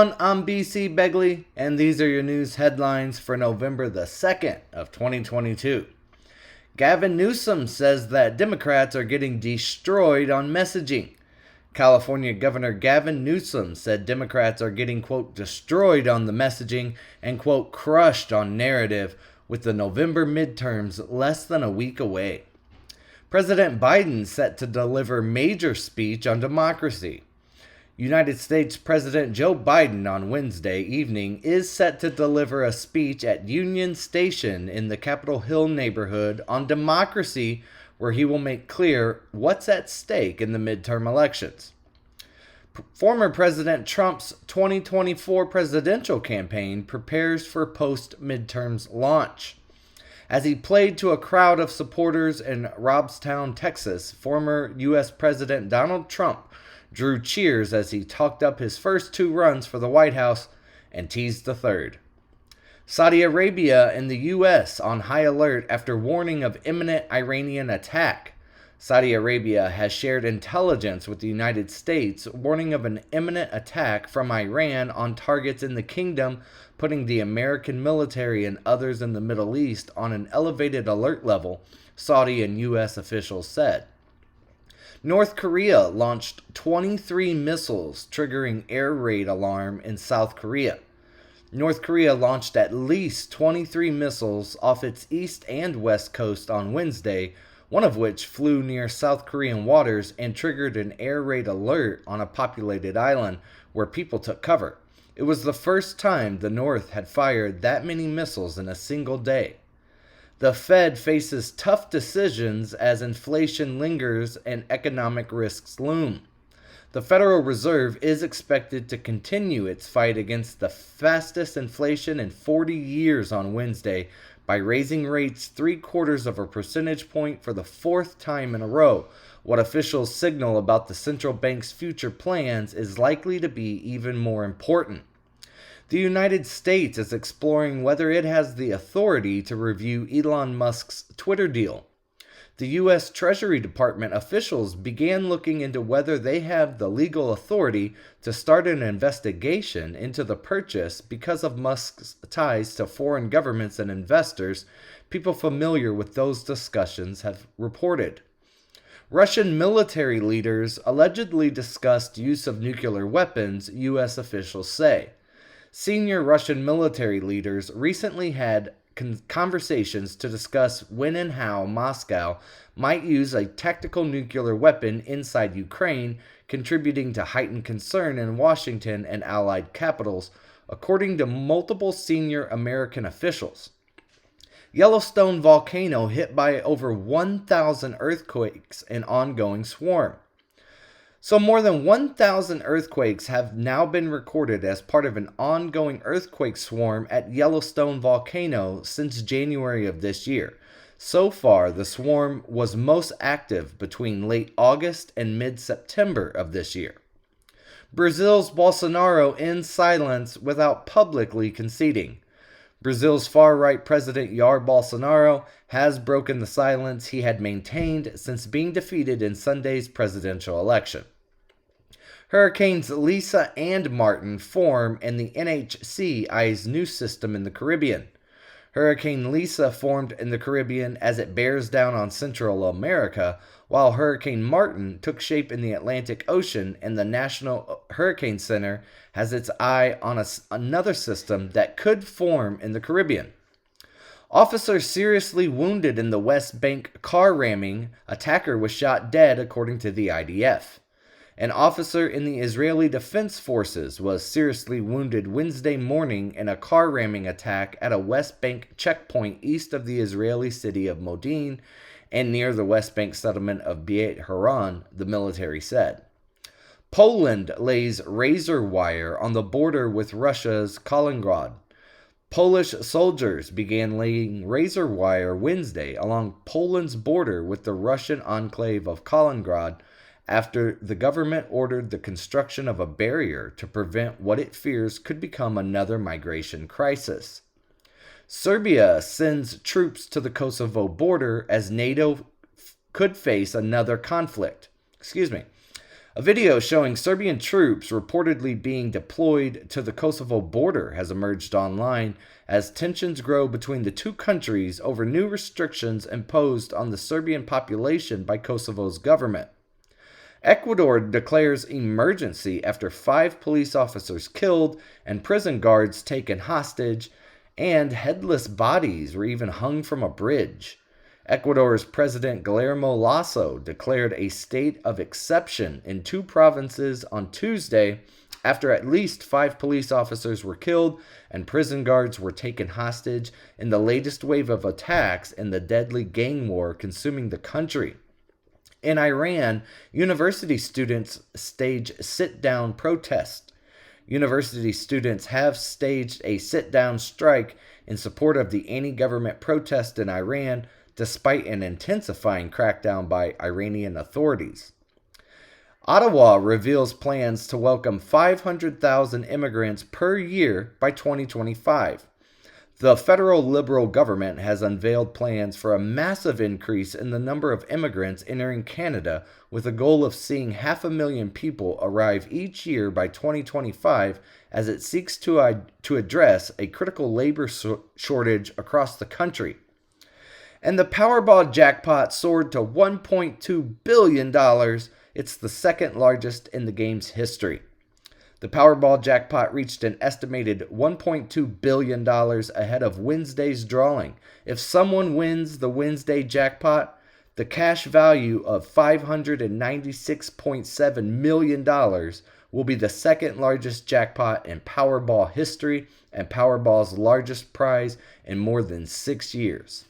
everyone, I'm BC Begley, and these are your news headlines for November the 2nd of 2022. Gavin Newsom says that Democrats are getting destroyed on messaging. California Governor Gavin Newsom said Democrats are getting, quote, destroyed on the messaging and, quote, crushed on narrative with the November midterms less than a week away. President Biden set to deliver major speech on democracy. United States President Joe Biden on Wednesday evening is set to deliver a speech at Union Station in the Capitol Hill neighborhood on democracy, where he will make clear what's at stake in the midterm elections. Former President Trump's 2024 presidential campaign prepares for post-midterms launch. As he played to a crowd of supporters in Robstown, Texas, former U.S. President Donald Trump drew cheers as he talked up his first two runs for the White House and teased the third. Saudi Arabia and the U.S. on high alert after warning of imminent Iranian attack. Saudi Arabia has shared intelligence with the United States warning of an imminent attack from Iran on targets in the kingdom, putting the American military and others in the Middle East on an elevated alert level, Saudi and U.S. officials said. North Korea launched 23 missiles, triggering air raid alarm in South Korea. North Korea launched at least 23 missiles off its east and west coast on Wednesday, one of which flew near South Korean waters and triggered an air raid alert on a populated island where people took cover. It was the first time the North had fired that many missiles in a single day. The Fed faces tough decisions as inflation lingers and economic risks loom. The Federal Reserve is expected to continue its fight against the fastest inflation in 40 years on Wednesday by raising rates 0.75 of a percentage point for the fourth time in a row. What officials signal about the central bank's future plans is likely to be even more important. The United States is exploring whether it has the authority to review Elon Musk's Twitter deal. The U.S. Treasury Department officials began looking into whether they have the legal authority to start an investigation into the purchase because of Musk's ties to foreign governments and investors. People familiar with those discussions have reported. Russian military leaders allegedly discussed use of nuclear weapons, U.S. officials say. Senior Russian military leaders recently had conversations to discuss when and how Moscow might use a tactical nuclear weapon inside Ukraine, contributing to heightened concern in Washington and allied capitals, according to multiple senior American officials. Yellowstone volcano hit by over 1,000 earthquakes and ongoing swarm. So more than 1,000 earthquakes have now been recorded as part of an ongoing earthquake swarm at Yellowstone volcano since January of this year. So far, the swarm was most active between late August and mid-September of this year. Brazil's Bolsonaro ends silence without publicly conceding. Brazil's far-right President Jair Bolsonaro has broken the silence he had maintained since being defeated in Sunday's presidential election. Hurricanes Lisa and Martin form, and the NHC eyes new system in the Caribbean. Hurricane Lisa formed in the Caribbean as it bears down on Central America, while Hurricane Martin took shape in the Atlantic Ocean, and the National Hurricane Center has its eye on another system that could form in the Caribbean. Officer seriously wounded in the West Bank car ramming. Attacker was shot dead, according to the IDF. An officer in the Israeli Defense Forces was seriously wounded Wednesday morning in a car ramming attack at a West Bank checkpoint east of the Israeli city of Modin and near the West Bank settlement of Beit Haran, the military said. Poland lays razor wire on the border with Russia's Kaliningrad. Polish soldiers began laying razor wire Wednesday along Poland's border with the Russian enclave of Kaliningrad after the government ordered the construction of a barrier to prevent what it fears could become another migration crisis. Serbia sends troops to the Kosovo border as NATO could face another conflict. A video showing Serbian troops reportedly being deployed to the Kosovo border has emerged online as tensions grow between the two countries over new restrictions imposed on the Serbian population by Kosovo's government. Ecuador declares emergency after 5 police officers killed and prison guards taken hostage, and headless bodies were even hung from a bridge. Ecuador's President Guillermo Lasso declared a state of exception in 2 provinces on Tuesday after at least 5 police officers were killed and prison guards were taken hostage in the latest wave of attacks in the deadly gang war consuming the country. In Iran, university students stage sit-down protest. University students have staged a sit-down strike in support of the anti-government protest in Iran, despite an intensifying crackdown by Iranian authorities. Ottawa reveals plans to welcome 500,000 immigrants per year by 2025. The federal Liberal government has unveiled plans for a massive increase in the number of immigrants entering Canada, with a goal of seeing 500,000 people arrive each year by 2025 as it seeks to address a critical labor shortage across the country. And the Powerball jackpot soared to $1.2 billion. It's the second largest in the game's history. The Powerball jackpot reached an estimated $1.2 billion ahead of Wednesday's drawing. If someone wins the Wednesday jackpot, the cash value of $596.7 million will be the second largest jackpot in Powerball history and Powerball's largest prize in more than 6 years.